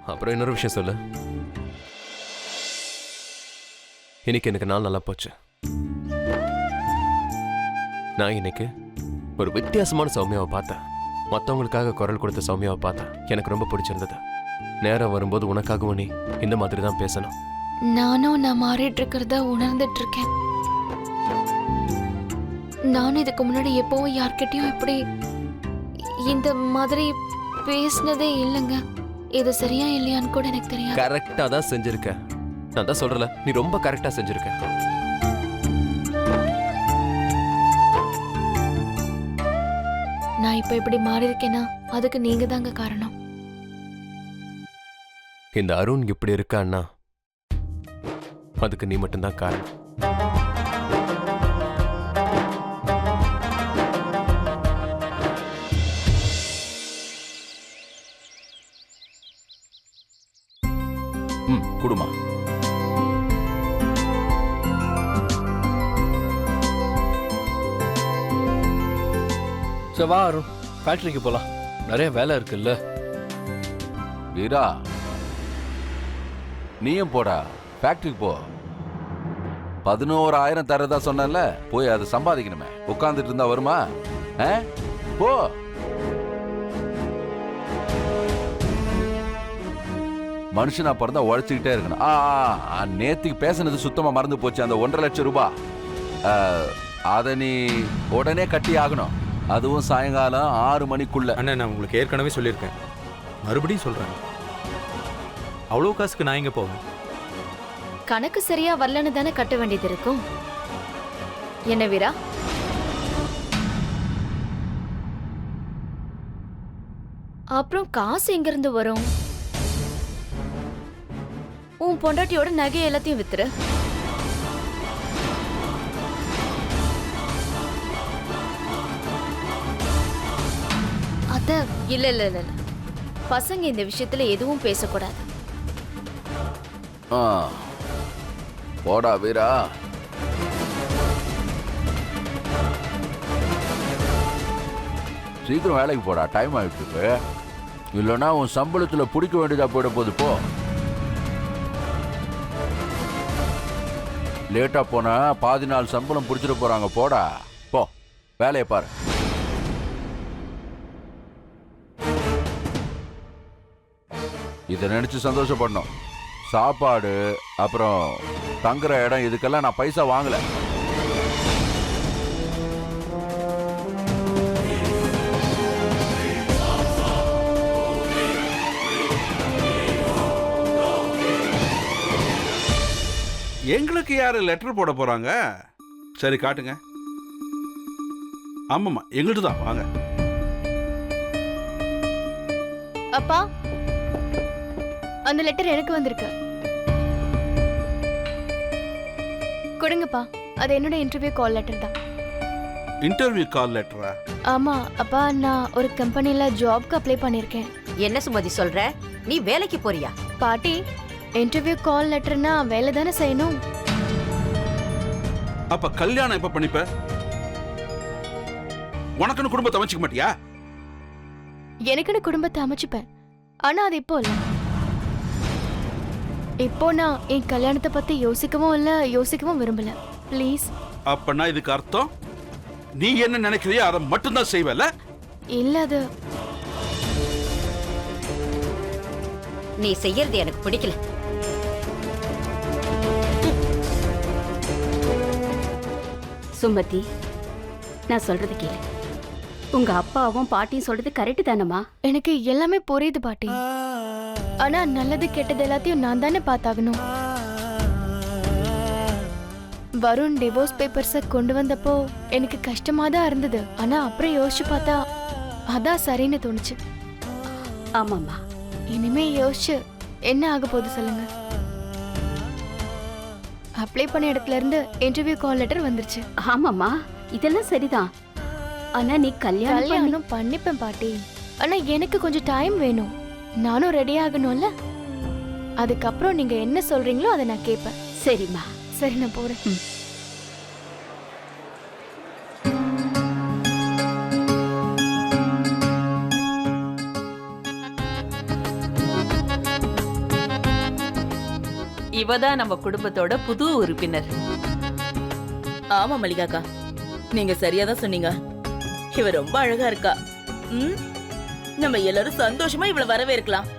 அப்புறம் இன்னொரு விஷயம் சொல்லு. இன்னைக்கு எனக்கு நாள் நல்லா போச்சு. நான் இன்னைக்கு ஒரு வித்தியாசமான சௌமியாவை பார்த்தேன். மற்றவங்களுக்காக குரல் கொடுத்த சௌமியாவை பார்த்தேன். எனக்கு ரொம்ப பிடிச்சிருந்தது. நேரம் வரும்போது உனக்காகவும் நீ இந்த மாதிரி தான் பேசணும். நானும் நான் மாறிட்டு இருக்கிறத உணர்ந்துட்டு இருக்கேன். நானும் இதுக்கு முன்னாடி எப்பவும் யார்கிட்டயும் இப்படி இந்த மாதிரி பேசினதே இல்லைங்க. இது சரியா இல்லையான்னு கூட எனக்கு தெரியாது. கரெக்டா தான் செஞ்சிருக்க. நான் தான் சொல்றல, நீ ரொம்ப கரெக்டா செஞ்சிருக்க. நான் இப்ப இப்படி மாறி இருக்கேனா அதுக்கு நீங்க தாங்க காரணம். இந்த அருண் இப்படி இருக்கான்னா அதுக்கு நீ மட்டும்தான் காரணம். குடுமா. சரி வா அருண், ஃபேக்டரிக்கு போலாம். நிறைய வேலை இருக்குல்ல. வீரா நீயும் போடா, ஃபேக்டரிக்கு போ. 11,000 தரதா சொன்னல, போய் அதை சம்பாதிக்கணுமே. உட்காந்துட்டு இருந்தா வருமா? போ. மனுஷனா பிறந்தா உழைச்சுக்கிட்டே இருக்கணும். நேத்துக்கு பேசினது சுத்தமா மறந்து போச்சு. அந்த 1.5 லட்சம் ரூபாய் அதை நீ உடனே கட்டி ஆகணும். அதுவும் சாயங்காலம் 6 மணிக்குள்ள. அண்ணா, நான் உங்களுக்கு ஏற்கனவே சொல்லியிருக்கேன், மறுபடியும் சொல்றேன். அவ்வளவு காசுக்கு நான் எங்க போவேன்? கணக்கு சரியா வரலன்னு தானே கட்ட வேண்டியது இருக்கும். என்ன வீரா? அப்புறம் காசு எங்க இருந்து வரும்? உன் பொண்டாட்டியோட நகை எல்லாத்தையும் வித்துரு. அத இல்ல இல்ல இல்ல, பசங்க இந்த விஷயத்துல எதுவும் பேசக்கூடாது. போடா வீரா. சீக்கிரம் வேலைக்கு போடா, டைம் ஆயிட்டு இருக்கு. இல்லைன்னா உன் சம்பளத்துல பிடிக்க வேண்டியதா போயிட போகுது. போ. லேட்டா போனா பாதி நாள் சம்பளம் பிடிச்சிட போறாங்க. போடா, போ, வேலையை பாரு. இதை நினைச்சு சந்தோஷப்படணும். சாப்பாடு அப்புறம் தங்குற இடம் இதுக்கெல்லாம் நான் பைசா வாங்கல. எங்களுக்கு யாரு லெட்டர் போட போறாங்க? சரி காட்டுங்க. ஆமாம்மா, எங்கள்கிட்ட தான். வாங்க. அப்பா, அந்த லெட்டர் எனக்கு வந்திருக்கு. கொடுங்கப்பா. அது என்னோட இன்டர்வியூ கால் லெட்டர் தான். இன்டர்வியூ கால் லெட்டரா? ஆமா அப்பா, நான் ஒரு கம்பெனில ஜாப்க்கு அப்ளை பண்ணிருக்கேன். என்ன சுமதி சொல்ற? நீ வேலைக்கு போறியா? பாட்டி, இன்டர்வியூ கால் லெட்டர்னா வேலை தானே செய்யணும். அப்ப கல்யாணம் எப்ப பண்ணிப்ப? உனக்குன்னு குடும்பத்தை அமைச்சுக்க மாட்டியா? எனக்குன்னு குடும்பத்தை அமைச்சுப்பேன், ஆனா அது இப்போ இல்ல. இப்போ நான் என் கல்யாணத்தை பத்தி யோசிக்கவும் இல்ல, யோசிக்கவும் விரும்பல. ப்ளீஸ். அப்பனா இதுக்கு அர்த்தம் நீ என்ன நினைக்கிறியோ அதை மட்டும்தான் செய்வல? இல்ல, அது நீ செய்யறது எனக்கு பிடிக்கல. சுமதி, நான் சொல்றது கேளு. உங்க அப்பாவும் பாட்டியும் சொல்றது கரெக்ட் தானம்மா? எனக்கு எல்லாமே புரியுது பாட்டி. ஆனா நல்லது கெட்டது எல்லாத்தையும் நான் தானே பார்த்தாகணும். வருண் டிவோர்ஸ் பேப்பர்ஸை கொண்டு வந்தப்போ எனக்கு கஷ்டமா தான் இருந்தது. ஆனா அப்புறம் யோசிச்சு பார்த்தா அதான் சரின்னு தோணுச்சு. ஆமாம்மா. இனிமே யோசிச்சு என்ன ஆக போகுது சொல்லுங்க. அப்ளை பண்ண இடத்துல இருந்து இன்டர்வியூ கால் லெட்டர் வந்துருச்சு. ஆமாம்மா, இதெல்லாம் சரிதான். ஆனா நீ கல்யாணம் பண்ணிப்பேன் பாட்டி. ஆனா எனக்கு கொஞ்சம் டைம் வேணும். நானும் ரெடி ஆகணும்ல. அதுக்கப்புறம் நீங்க என்ன சொல்றீங்களோ அதை நான் கேட்பேன். சரிம்மா. சரி, நான் போறேன். இவதான் நம்ம குடும்பத்தோட புது உறுப்பினர். ஆமா மல்லிகாக்கா, நீங்க சரியாதான் சொன்னீங்க. இவ ரொம்ப அழகா இருக்கா. நம்ம எல்லாரும் சந்தோஷமா இவள வரவேற்கலாம்.